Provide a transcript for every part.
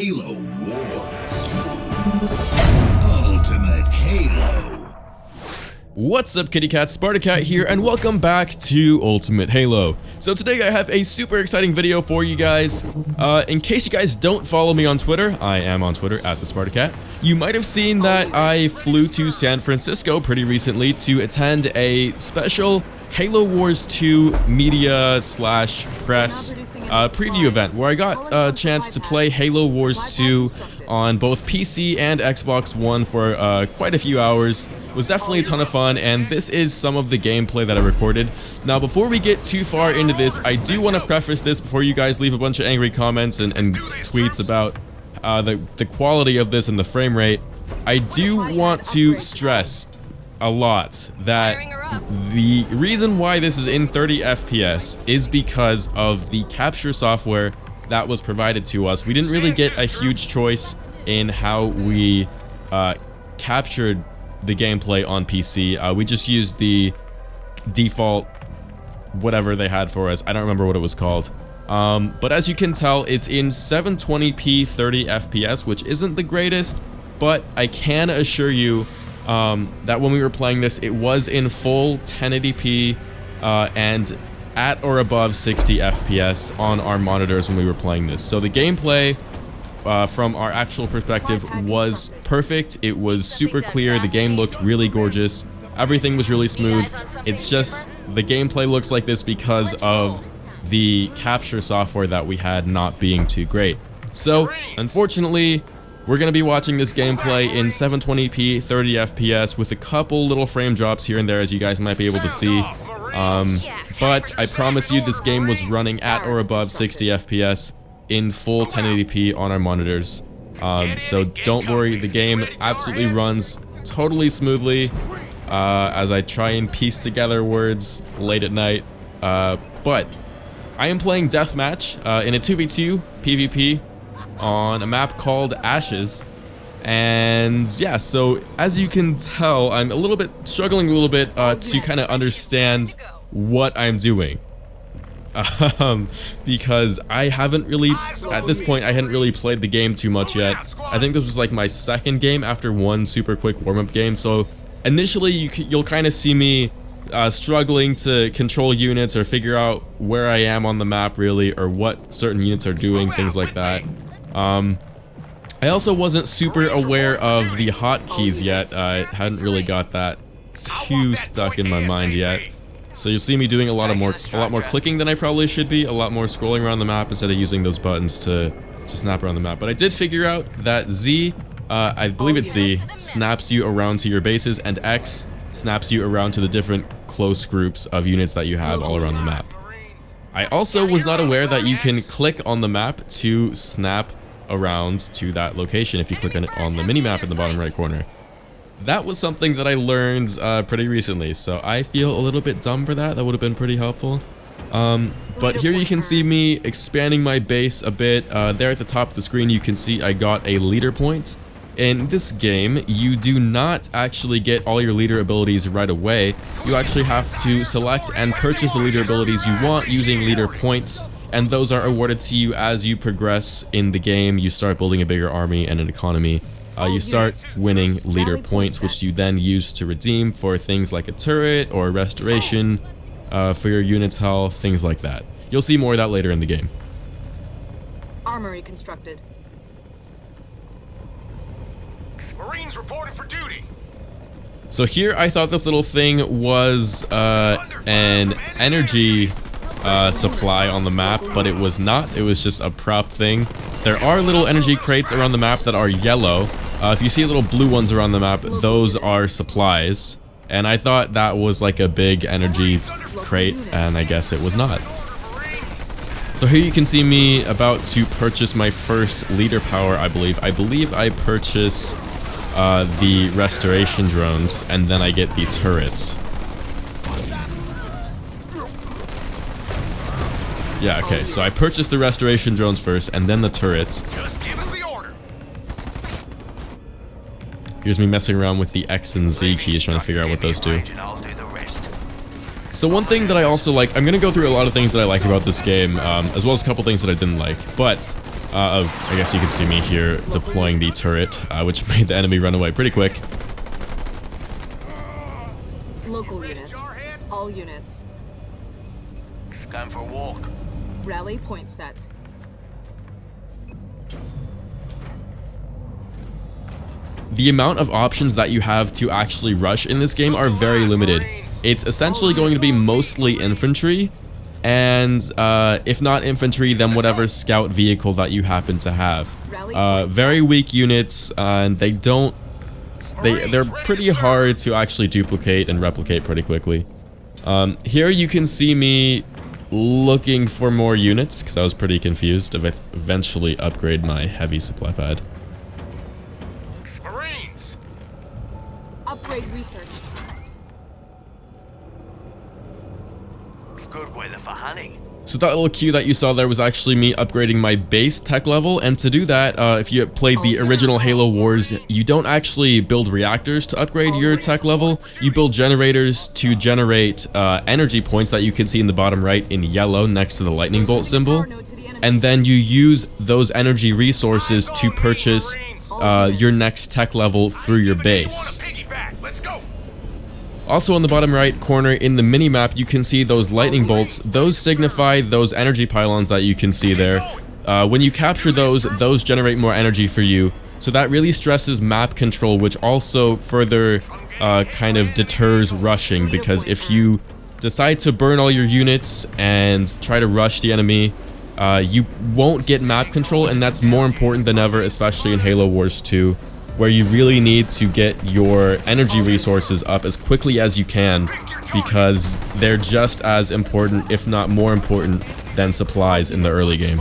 Halo Wars 2 Ultimate Halo. What's up, kitty cat? Spartacat here, and welcome back to Ultimate Halo. So today I have a super exciting video for you guys. In case you guys don't follow me on Twitter, I am on Twitter at the Spartacat. You might have seen that I flew to San Francisco pretty recently to attend a special Halo Wars 2 media slash press preview event where I got a chance to play Halo Wars 2 on both PC and Xbox One for quite a few hours. It was definitely a ton of fun, and this is some of the gameplay that I recorded. Now, before we get too far into this, I do want to preface this before you guys leave a bunch of angry comments and tweets about the quality of this and the frame rate. I do want to stress a lot that the reason why this is in 30 FPS is because of the capture software that was provided to us. We didn't really get a huge choice in how we captured the gameplay on PC. We just used the default whatever they had for us. I don't remember what it was called. But as you can tell, it's in 720p 30 FPS, which isn't the greatest, but I can assure you that when we were playing this, it was in full 1080p and at or above 60 FPS on our monitors when we were playing this. So the gameplay from our actual perspective was perfect. It was super clear. The game looked really gorgeous. Everything was really smooth. It's just the gameplay looks like this because of the capture software that we had not being too great. So unfortunately, we're going to be watching this gameplay in 720p 30 FPS with a couple little frame drops here and there, as you guys might be able to see. But I promise you this game was running at or above 60 FPS in full 1080p on our monitors. So don't worry, the game absolutely runs totally smoothly as I try and piece together words late at night. But I am playing Deathmatch in a 2v2 PvP on a map called Ashes. And yeah, so as you can tell, I'm struggling a little bit to kind of understand what I'm doing. Because I haven't really, at this point, I hadn't really played the game too much yet. I think this was like my second game after one super quick warm-up game, so initially you'll kind of see me struggling to control units or figure out where I am on the map really, or what certain units are doing, things like that. I also wasn't super aware of the hotkeys yet. I hadn't really got that too stuck in my mind yet. So you'll see me doing a lot more clicking than I probably should be, a lot more scrolling around the map instead of using those buttons to snap around the map. But I did figure out that Z, I believe it's Z, snaps you around to your bases, and X snaps you around to the different close groups of units that you have all around the map. I also was not aware that you can click on the map to snap around to that location if you click on it on the minimap in the bottom right corner. That was something that I learned pretty recently, so I feel a little bit dumb for that. That would have been pretty helpful. But here you can see me expanding my base a bit. There at the top of the screen you can see I got a leader point. In this game, you do not actually get all your leader abilities right away. You actually have to select and purchase the leader abilities you want using leader points, and those are awarded to you as you progress in the game. You start building a bigger army and an economy. You start winning leader points, which you then use to redeem for things like a turret or restoration, for your unit's health, things like that. You'll see more of that later in the game. Armory constructed. Marines reported for duty. So here I thought this little thing was an energy supply on the map, but it was not. It was just a prop thing. There are little energy crates around the map that are yellow. If you see little blue ones around the map, those are supplies. And I thought that was like a big energy crate, and I guess it was not. So here you can see me about to purchase my first leader power, I believe. I believe I purchase the restoration drones, and then I get the turret. Yeah, okay, so I purchased the restoration drones first, and then the turret. Just give us the order. Here's me messing around with the X and Z keys, trying to figure out what those do. So one thing that I also like, I'm going to go through a lot of things that I like about this game, as well as a couple things that I didn't like, but Oh, I guess you can see me here deploying the turret, which made the enemy run away pretty quick. Local units. All units. Going for a walk. Rally point set. The amount of options that you have to actually rush in this game are very limited. It's essentially going to be mostly infantry, and if not infantry, then whatever scout vehicle that you happen to have. Very weak units, and they're pretty hard to actually duplicate and replicate pretty quickly. Here you can see me looking for more units, because I was pretty confused to eventually upgrade my heavy supply pad. Marines! Upgrade researched. Good weather for hunting. So that little cue that you saw there was actually me upgrading my base tech level, and to do that, if you played the original Halo Wars, you don't actually build reactors to upgrade your tech level. You build generators to generate energy points that you can see in the bottom right in yellow next to the lightning bolt symbol, and then you use those energy resources to purchase your next tech level through your base. Let's go. Also on the bottom right corner in the mini-map, you can see those lightning bolts. Those signify those energy pylons that you can see there. When you capture those generate more energy for you. So that really stresses map control, which also further kind of deters rushing, because if you decide to burn all your units and try to rush the enemy, you won't get map control, and that's more important than ever, especially in Halo Wars 2. Where you really need to get your energy resources up as quickly as you can, because they're just as important, if not more important, than supplies in the early game.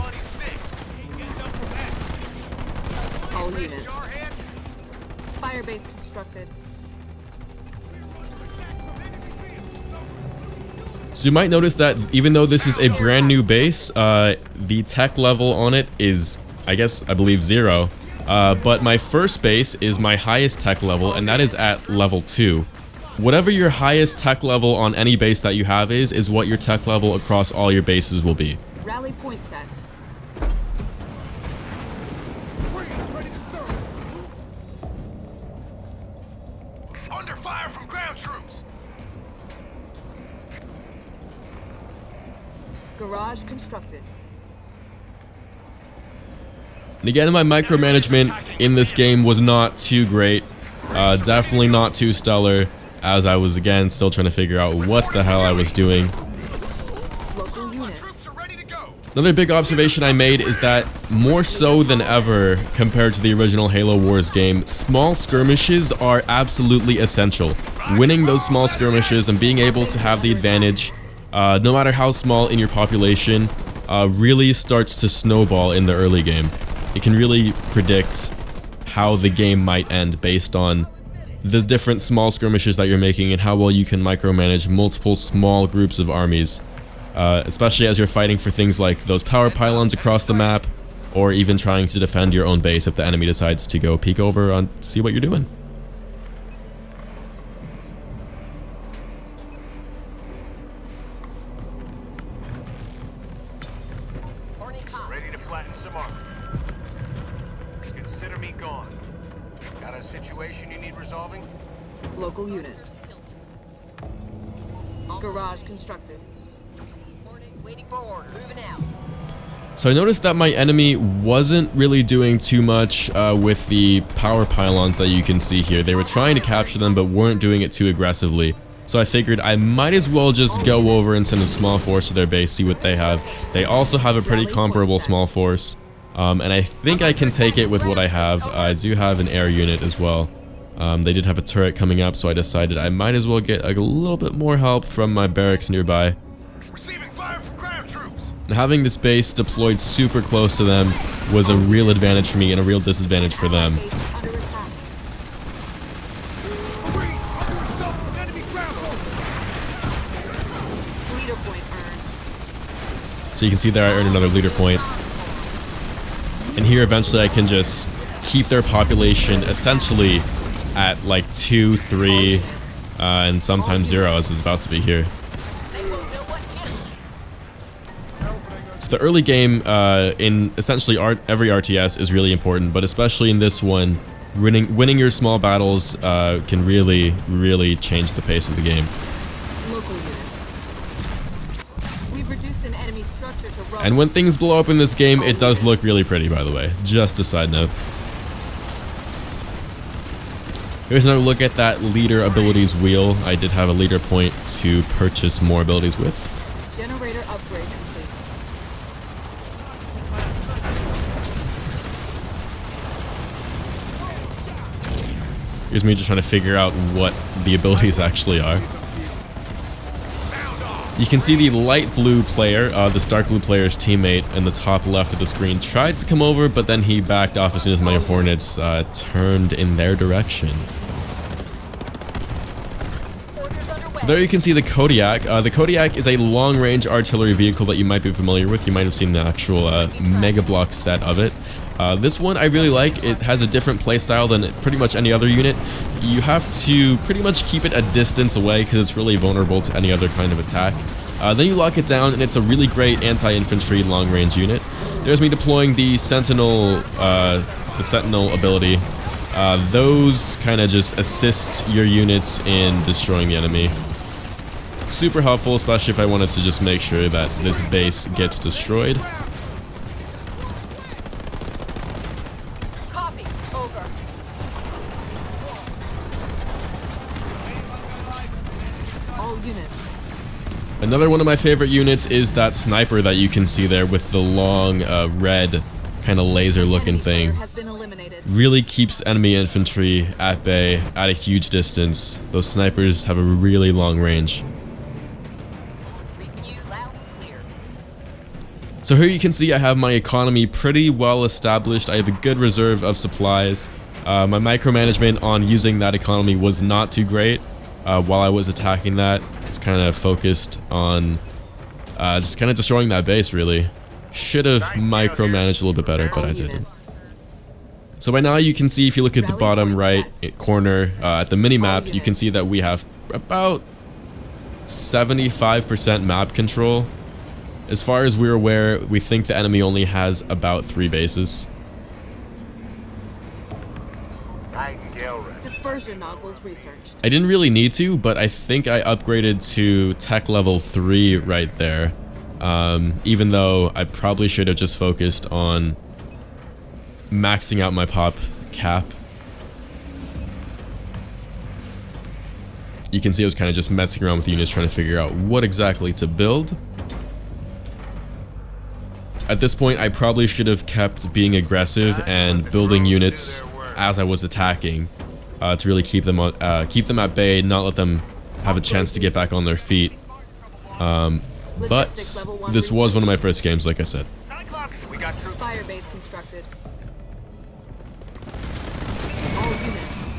All units. Firebase constructed. So you might notice that even though this is a brand new base, the tech level on it is, I believe 0. But my first base is my highest tech level, and that is at level 2. Whatever your highest tech level on any base that you have is what your tech level across all your bases will be. Rally point set. Under fire from ground troops. Garage constructed. And again, my micromanagement in this game was not too great. Definitely not too stellar, as I was again still trying to figure out what the hell I was doing. Local units. Troops are ready to go. Another big observation I made is that more so than ever compared to the original Halo Wars game, small skirmishes are absolutely essential. Winning those small skirmishes and being able to have the advantage, no matter how small in your population, really starts to snowball in the early game. It can really predict how the game might end based on the different small skirmishes that you're making and how well you can micromanage multiple small groups of armies, especially as you're fighting for things like those power pylons across the map, or even trying to defend your own base if the enemy decides to go peek over and see what you're doing. Ready to flatten some armor. Consider me gone. Got a situation you need resolving? Local units. Garage constructed. Waiting for order. Moving out. So I noticed that my enemy wasn't really doing too much with the power pylons that you can see here. They were trying to capture them but weren't doing it too aggressively. So I figured I might as well just go over and send a small force to their base, see what they have. They also have a pretty comparable small force. And I think I can take it with what I have. I do have an air unit as well. They did have a turret coming up, so I decided I might as well get a little bit more help from my barracks nearby. Receiving fire from ground troops. And having this base deployed super close to them was a real advantage for me and a real disadvantage for them. Base is under attack. Marines under assault from enemy ground forces. Leader point earned. So you can see there I earned another leader point. And here eventually I can just keep their population essentially at like 2, 3, and sometimes 0 as it's about to be here. They won't know what hit. So The early game in essentially every RTS is really important, but especially in this one, winning your small battles can really change the pace of the game. Local units. We've reduced an enemy structure to rubble. And when things blow up in this game, it does look really pretty, by the way. Just a side note. Here's another look at that leader abilities wheel. I did have a leader point to purchase more abilities with. Generator upgrade complete. Here's me just trying to figure out what the abilities actually are. You can see the light blue player, this dark blue player's teammate in the top left of the screen tried to come over, but then he backed off as soon as my hornets turned in their direction. So there you can see the Kodiak. The Kodiak is a long-range artillery vehicle that you might be familiar with. You might have seen the actual Mega Block set of it. This one I really like. It has a different playstyle than pretty much any other unit. You have to pretty much keep it a distance away because it's really vulnerable to any other kind of attack. Then you lock it down and it's a really great anti-infantry long-range unit. There's me deploying the Sentinel ability. Those kind of just assist your units in destroying the enemy. Super helpful, especially if I wanted to just make sure that this base gets destroyed. Copy. Over. All units. Another one of my favorite units is that sniper that you can see there with the long red kind of laser looking Enemy player thing. has been eliminated. Really keeps enemy infantry at bay at a huge distance. Those snipers have a really long range. Reading you loud and clear. So here you can see I have my economy pretty well established. I have a good reserve of supplies. My micromanagement on using that economy was not too great. While I was attacking that, it's kind of focused on just kind of destroying that base, really. Should have micromanaged a little bit better, but I didn't. Units. So by now you can see, if you look at the Rally bottom point right set. corner at the mini-map, All you can units. see that we have about 75% map control. As far as we're aware, we think the enemy only has about 3 bases. Nightingale ready. Dispersion nozzles researched. I didn't really need to, but I think I upgraded to tech level 3 right there. Even though I probably should have just focused on maxing out my pop cap. You can see I was kind of just messing around with units trying to figure out what exactly to build. At this point, I probably should have kept being aggressive and building units as I was attacking to really keep them at bay, not let them have a chance to get back on their feet. But this was one of my first games, like I said. Cyclops, we got troops. Fire base constructed. All units.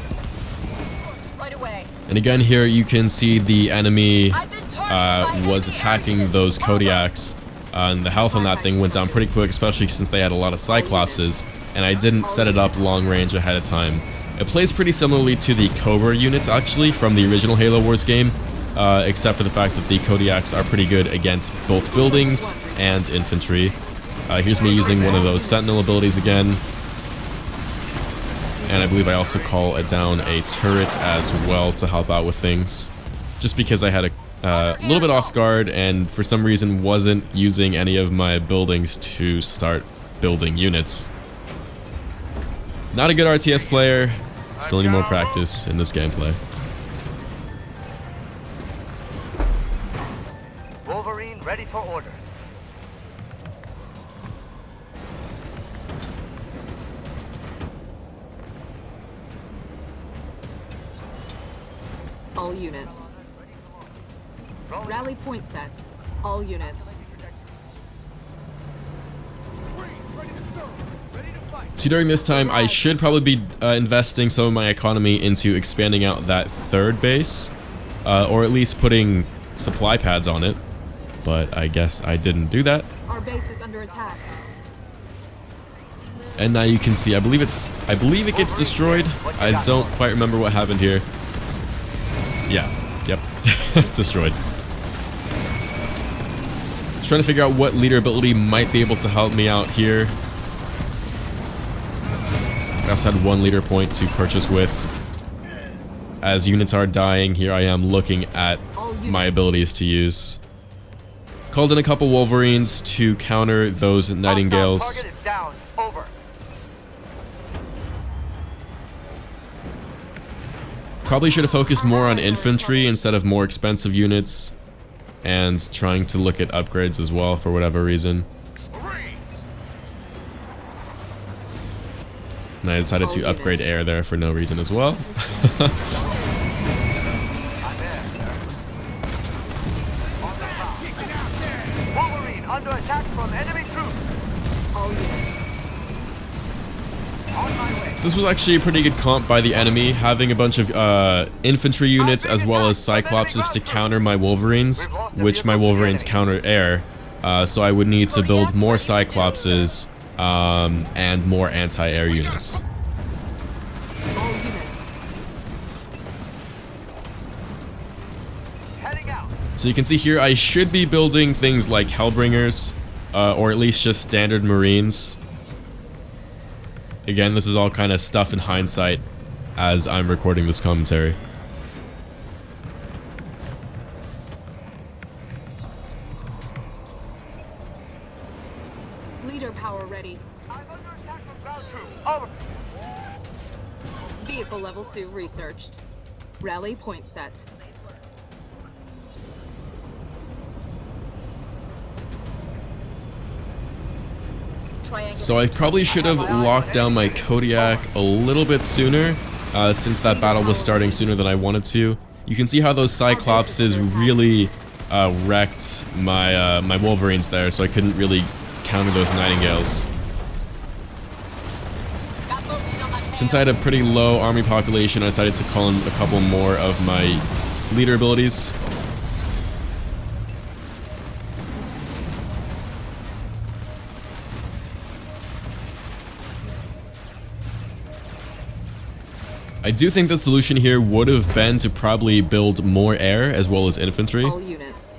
Right away. And again, here you can see the enemy I've been targeted by was enemy attacking aircraft. those Kodiaks, and the health on that thing went down pretty quick, especially since they had a lot of Cyclopses, and I didn't set it up long range ahead of time. It plays pretty similarly to the Cobra units, actually, from the original Halo Wars game, except for the fact that the Kodiaks are pretty good against both buildings and infantry. Here's me using one of those Sentinel abilities again. And I believe I also call it down a turret as well to help out with things. Just because I had a little bit off guard and for some reason wasn't using any of my buildings to start building units. Not a good RTS player. Still need more practice in this gameplay. Wolverine ready for orders. All units. Rally point set. All units. See, during this time, I should probably be investing some of my economy into expanding out that third base, or at least putting supply pads on it, but I guess I didn't do that. Our base is under attack. And now you can see, I believe it gets destroyed. I don't quite remember what happened here. Yeah, yep, destroyed. Just trying to figure out what leader ability might be able to help me out here. I also had one leader point to purchase with. As units are dying, here I am looking at my abilities to use. Called in a couple Wolverines to counter those Nightingales. Target is down. Over. Probably should have focused more on infantry instead of more expensive units. And trying to look at upgrades as well for whatever reason. Marines! And I decided to upgrade air there for no reason as well. I'm there, sir. On the ground. Wolverine under attack from enemy troops. All units. On my way. This was actually a pretty good comp by the enemy, having a bunch of infantry units as well as Cyclopses to counter my Wolverines, which my Wolverines counter air, so I would need to build more Cyclopses and more anti-air units. All units. Heading out. So you can see here I should be building things like Hellbringers, or at least just standard Marines. Again, this is all kind of stuff in hindsight as I'm recording this commentary. Leader power ready. I'm under attack from ground troops. Over. Vehicle level 2 researched. Rally point set. So I probably should have locked down my Kodiak a little bit sooner, since that battle was starting sooner than I wanted to. You can see how those Cyclopses really wrecked my my Wolverines there, so I couldn't really counter those Nightingales. Since I had a pretty low army population, I decided to call in a couple more of my leader abilities. I do think the solution here would have been to probably build more air as well as infantry. All units.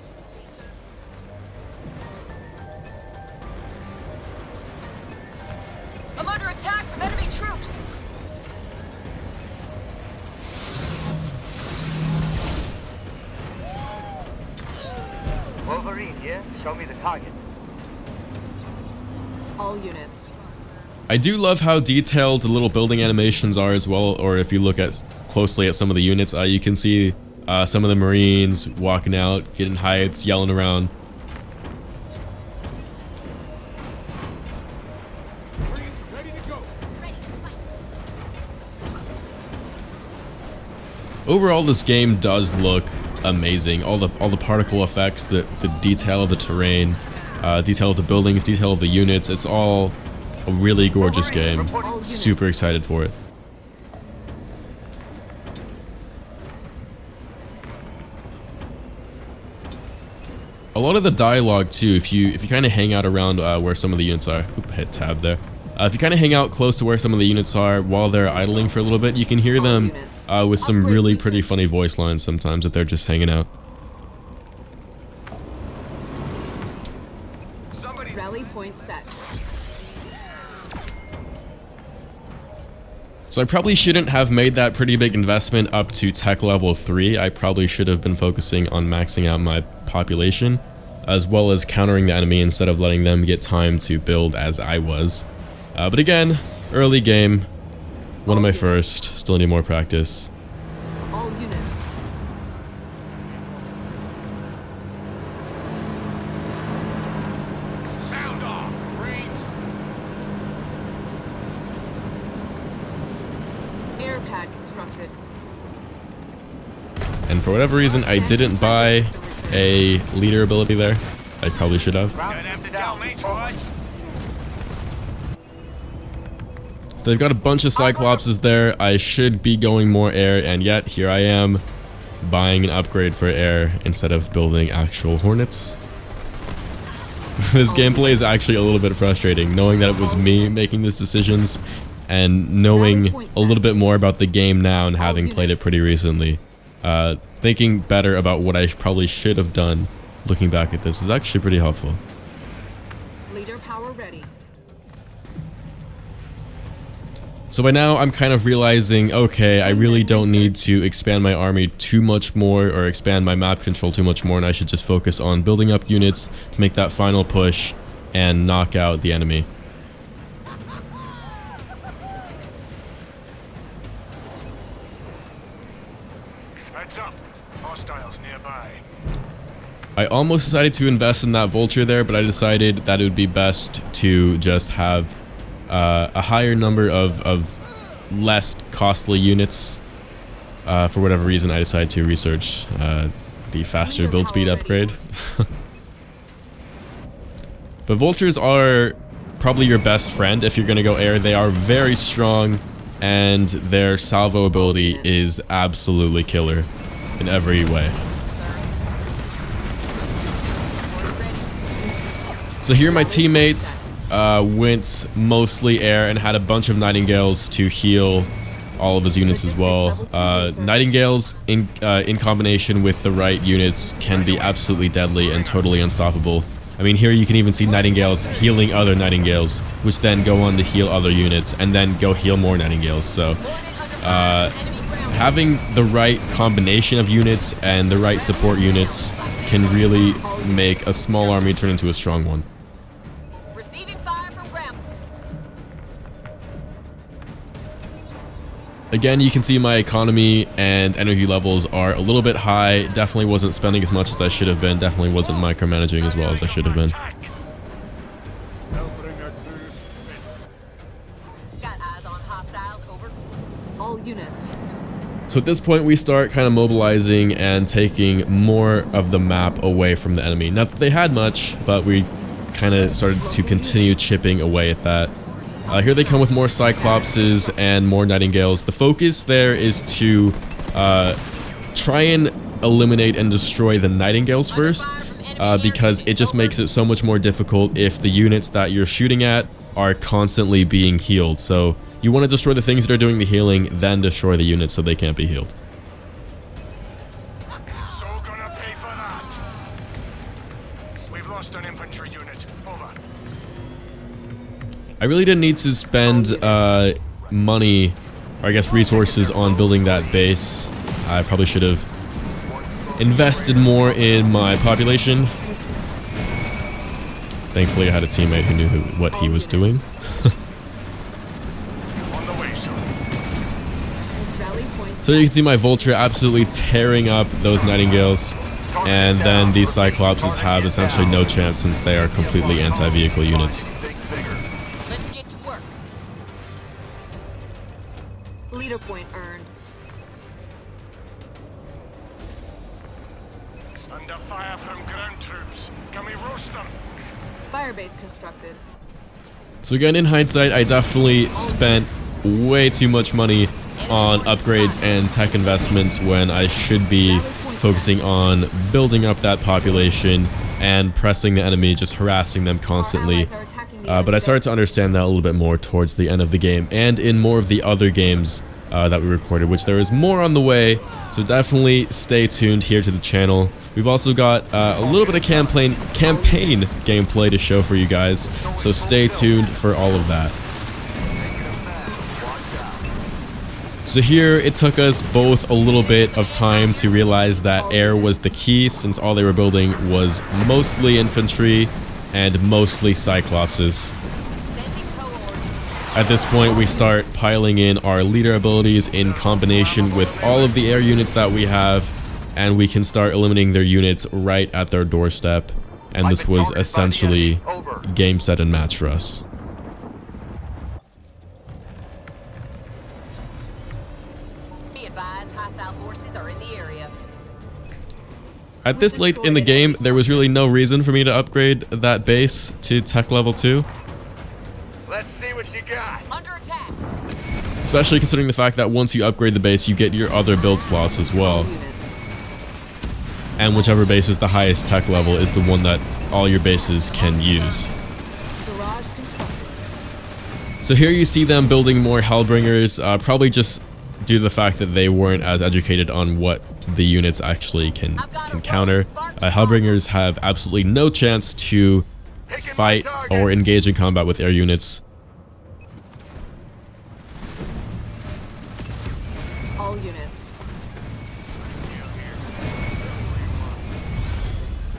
I'm under attack from enemy troops. Wolverine here. Show me the target. All units. I do love how detailed the little building animations are as well, or if you look at closely at some of the units, you can see some of the Marines walking out, getting hyped, yelling around. Marines ready to go. Overall, this game does look amazing. All the particle effects, the detail of the terrain, detail of the buildings, detail of the units, it's all a really gorgeous game. Super excited for it. A lot of the dialogue too, if you kind of hang out around where some of the units are, hit tab there. If you kind of hang out close to where some of the units are while they're idling for a little bit, you can hear them with some really pretty funny voice lines sometimes if they're just hanging out. Somebody's Rally point set. So I probably shouldn't have made that pretty big investment up to tech level 3. I probably should have been focusing on maxing out my population, as well as countering the enemy instead of letting them get time to build as I was. But again, early game, one of my first, still need more practice. All units. Sound off, Marines. Air pad constructed. And for whatever reason, I didn't buy a leader ability there. I probably should have. ground troops down. Over. So they've got a bunch of Cyclopses there. I should be going more air, and yet here I am buying an upgrade for air instead of building actual Hornets. This gameplay is actually a little bit frustrating, knowing that it was me making these decisions and knowing a little bit more about the game now and having played it pretty recently. Thinking better about what I probably should have done looking back at this is actually pretty helpful. Leader power ready. So by now I'm kind of realizing, okay, I really don't need to expand my army too much more or expand my map control too much more, and I should just focus on building up units to make that final push and knock out the enemy. Heads up. Hostiles nearby. I almost decided to invest in that vulture there, but I decided that it would be best to just have a higher number of less costly units. For whatever reason, I decided to research the faster build speed upgrade. But vultures are probably your best friend if you're going to go air. They are very strong, and their salvo ability is absolutely killer in every way. So here my teammates went mostly air and had a bunch of Nightingales to heal all of his units as well. Nightingales in combination with the right units can be absolutely deadly and totally unstoppable. I mean, here you can even see Nightingales healing other Nightingales, which then go on to heal other units and then go heal more Nightingales. So having the right combination of units and the right support units can really make a small army turn into a strong one. Receiving fire from ground. Again, you can see my economy and energy levels are a little bit high. Definitely wasn't spending as much as I should have been. Definitely wasn't micromanaging as well as I should have been. Got eyes on hostiles. Over. All units. So at this point, we start kind of mobilizing and taking more of the map away from the enemy. Not that they had much, but we kind of started to continue chipping away at that. Here they come with more Cyclopses and more Nightingales. The focus there is to try and eliminate and destroy the Nightingales first, because it just makes it so much more difficult if the units that you're shooting at are constantly being healed. So you want to destroy the things that are doing the healing, then destroy the units so they can't be healed. So gonna pay for that. We've lost an infantry unit. Over. I really didn't need to spend money, or I guess resources, on building that base. I probably should have invested more in my population. Thankfully, I had a teammate who knew what he was doing. On the way, sir. Rally point. So you can see my Vulture absolutely tearing up those Nightingales, and then these Cyclopses have essentially no chance since they are completely anti-vehicle units. Let's get to work. Leader point earned. Under fire from ground troops. Can we roast them? Firebase constructed. So again, in hindsight, I definitely spent way too much money on upgrades and tech investments when I should be focusing on building up that population and pressing the enemy, just harassing them constantly. But I started to understand that a little bit more towards the end of the game and in more of the other games that we recorded, which there is more on the way. So definitely stay tuned here to the channel. We've also got a little bit of campaign gameplay to show for you guys, so stay tuned for all of that. So here it took us both a little bit of time to realize that air was the key, since all they were building was mostly infantry and mostly Cyclopses. At this point, we start piling in our leader abilities in combination with all of the air units that we have, and we can start eliminating their units right at their doorstep. And this was essentially game, set, and match for us. Be advised, hostile forces are in the area. At this late in the game, there was really no reason for me to upgrade that base to tech level 2. Let's see what you got. Under attack. Especially considering the fact that once you upgrade the base, you get your other build slots as well. Units. And whichever base is the highest tech level is the one that all your bases can use. Garage constructed. So here you see them building more Hellbringers, probably just due to the fact that they weren't as educated on what the units actually can counter. Hellbringers have absolutely no chance to fight or engage in combat with air units. All units.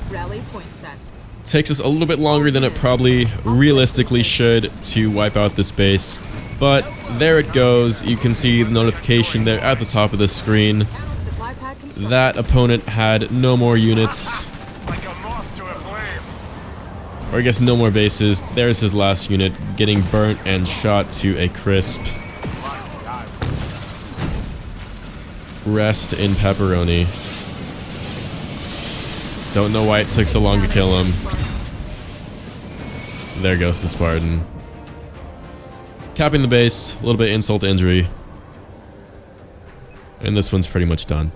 Rally point set. Takes us a little bit longer than it probably realistically should to wipe out this base, but there it goes. You can see the notification there at the top of the screen. Supply pad constructed. That opponent had no more units, Like a moth to a flame. or I guess no more bases. There's his last unit getting burnt and shot to a crisp. Rest in pepperoni. Don't know why it took so long to kill him. There goes the Spartan. Capping the base, a little bit insult to injury. And this one's pretty much done.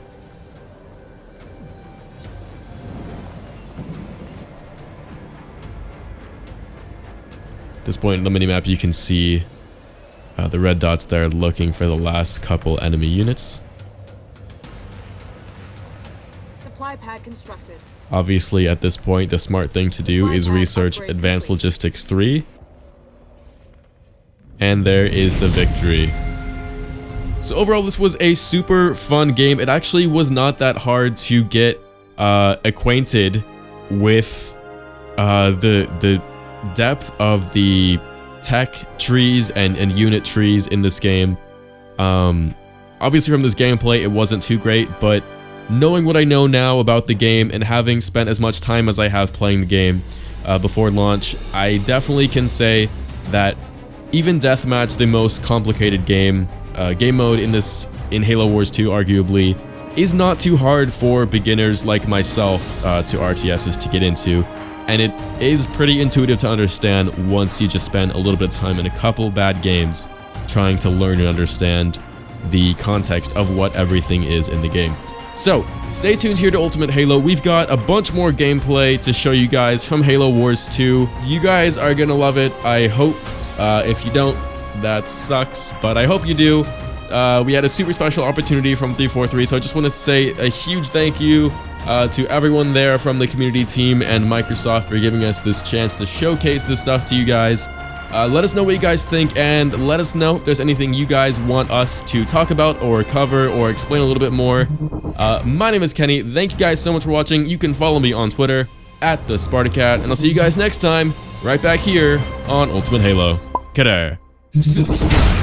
At this point in the minimap, you can see the red dots there looking for the last couple enemy units. Supply pad constructed. Obviously, at this point, the smart thing to do is research Advanced Logistics 3. And there is the victory. So overall, this was a super fun game. It actually was not that hard to get acquainted with the depth of the tech trees and unit trees in this game. Obviously, from this gameplay, it wasn't too great, but knowing what I know now about the game and having spent as much time as I have playing the game before launch, I definitely can say that even Deathmatch, the most complicated game mode in Halo Wars 2, arguably, is not too hard for beginners like myself to RTSs to get into, and it is pretty intuitive to understand once you just spend a little bit of time in a couple bad games trying to learn and understand the context of what everything is in the game. So, stay tuned here to Ultimate Halo. We've got a bunch more gameplay to show you guys from Halo Wars 2. You guys are gonna love it, I hope. If you don't, that sucks, but I hope you do. We had a super special opportunity from 343, so I just want to say a huge thank you to everyone there from the community team and Microsoft for giving us this chance to showcase this stuff to you guys. Let us know what you guys think, and let us know if there's anything you guys want us to talk about or cover or explain a little bit more. My name is Kenny. Thank you guys so much for watching. You can follow me on Twitter @TheSpartaCat, and I'll see you guys next time right back here on Ultimate Halo. Kidder. Subscribe.